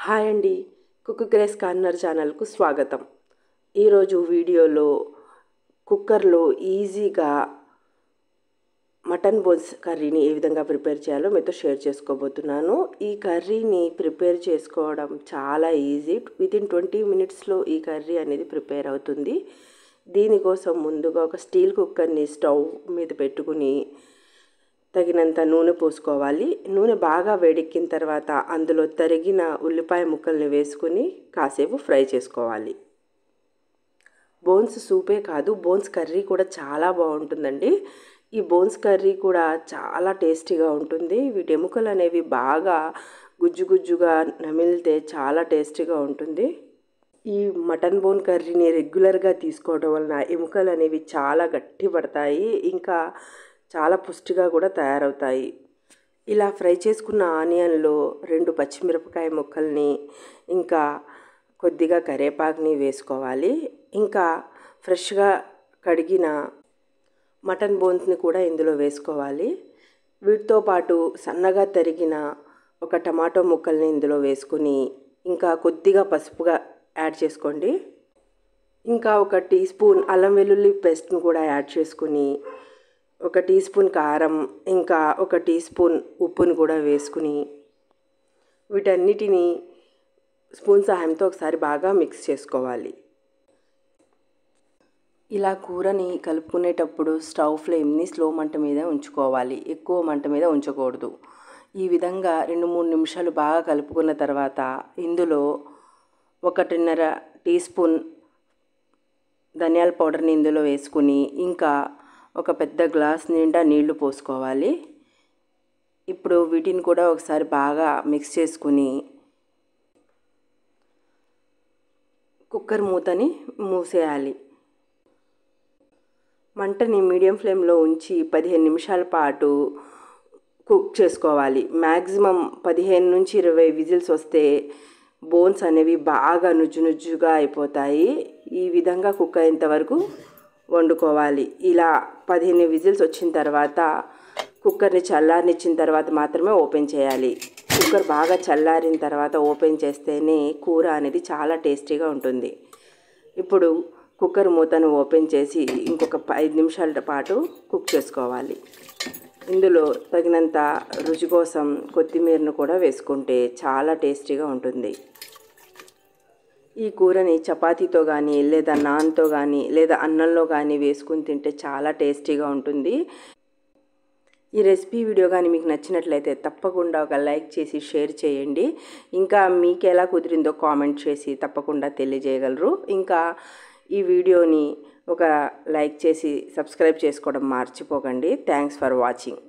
Hi అండి, cook grace corner ఛానల్కు స్వాగతం. ఈరోజు వీడియోలో కుక్కర్లో ఈజీగా మటన్ బోన్స్ కర్రీని ఏ విధంగా ప్రిపేర్ చేయాలో మీతో షేర్ చేసుకోబోతున్నాను. ఈ కర్రీని ప్రిపేర్ చేసుకోవడం చాలా ఈజీ. వితిన్ 20 మినిట్స్లో ఈ కర్రీ అనేది ప్రిపేర్ అవుతుంది. దీనికోసం ముందుగా ఒక స్టీల్ కుక్కర్ని స్టవ్ మీద పెట్టుకుని తగినంత నూనె పోసుకోవాలి. నూనె బాగా వేడెక్కిన తర్వాత అందులో తరిగిన ఉల్లిపాయ ముక్కల్ని వేసుకుని కాసేపు ఫ్రై చేసుకోవాలి. బోన్స్ సూపే కాదు, బోన్స్ కర్రీ కూడా చాలా బాగుంటుందండి. ఈ బోన్స్ కర్రీ కూడా చాలా టేస్టీగా ఉంటుంది. వీటి ఎముకలు అనేవి బాగా గుజ్జుగా నమిలితే చాలా టేస్టీగా ఉంటుంది. ఈ మటన్ బోన్ కర్రీని రెగ్యులర్గా తీసుకోవడం వలన ఎముకలు అనేవి చాలా గట్టి పడతాయి, ఇంకా చాలా పుష్టిగా కూడా తయారవుతాయి. ఇలా ఫ్రై చేసుకున్న ఆనియన్లో 2 పచ్చిమిరపకాయ ముక్కల్ని ఇంకా కొద్దిగా కరివేపాకుని వేసుకోవాలి. ఇంకా ఫ్రెష్గా కడిగిన మటన్ బోన్స్ని కూడా ఇందులో వేసుకోవాలి. వీటితో పాటు సన్నగా తరిగిన ఒక టమాటో ముక్కల్ని ఇందులో వేసుకుని ఇంకా కొద్దిగా పసుపుగా యాడ్ చేసుకోండి. ఇంకా 1 టీ స్పూన్ అల్లం వెల్లుల్లి పేస్ట్ని కూడా యాడ్ చేసుకుని 1 టీ స్పూన్ కారం ఇంకా 1 టీ స్పూన్ ఉప్పుని కూడా వేసుకుని వీటన్నిటిని స్పూన్ సహాయంతో ఒకసారి బాగా మిక్స్ చేసుకోవాలి. ఇలా కూరని కలుపుకునేటప్పుడు స్టవ్ ఫ్లేమ్ని స్లో మంట మీద ఉంచుకోవాలి, ఎక్కువ మంట మీద ఉంచకూడదు. ఈ విధంగా 2-3 నిమిషాలు బాగా కలుపుకున్న తర్వాత ఇందులో 1.5 టీ స్పూన్ ధనియాల పౌడర్ని ఇందులో వేసుకుని ఇంకా ఒక పెద్ద గ్లాస్ నిండా నీళ్లు పోసుకోవాలి. ఇప్పుడు వీటిని కూడా ఒకసారి బాగా మిక్స్ చేసుకుని కుక్కర్ మూతని మూసేయాలి. మంటని మీడియం ఫ్లేమ్లో ఉంచి 15 నిమిషాల పాటు కుక్ చేసుకోవాలి. మ్యాక్సిమం 15 నుంచి 20 విజిల్స్ వస్తే బోన్స్ అనేవి బాగా నుజ్జుగా అయిపోతాయి. ఈ విధంగా కుక్ అయ్యేంత వరకు వండుకోవాలి. ఇలా 15 విజిల్స్ వచ్చిన తర్వాత కుక్కర్ని చల్లారనిచ్చిన తర్వాత మాత్రమే ఓపెన్ చేయాలి. కుక్కర్ బాగా చల్లారిన తర్వాత ఓపెన్ చేస్తేనే కూర అనేది చాలా టేస్టీగా ఉంటుంది. ఇప్పుడు కుక్కర్ మూతను ఓపెన్ చేసి ఇంకొక 5 నిమిషాల పాటు కుక్ చేసుకోవాలి. ఇందులో తగినంత రుచి కోసం కొత్తిమీరను కూడా వేసుకుంటే చాలా టేస్టీగా ఉంటుంది. ఈ కూరని చపాతీతో కానీ లేదా నాన్తో కానీ లేదా అన్నంలో కానీ వేసుకుని తింటే చాలా టేస్టీగా ఉంటుంది. ఈ రెసిపీ వీడియో కానీ మీకు నచ్చినట్లయితే తప్పకుండా ఒక లైక్ చేసి షేర్ చేయండి. ఇంకా మీకు ఎలా కుదిరిందో కామెంట్ చేసి తప్పకుండా తెలియజేయగలరు. ఇంకా ఈ వీడియోని ఒక లైక్ చేసి సబ్స్క్రైబ్ చేసుకోవడం మర్చిపోకండి. Thanks for watching.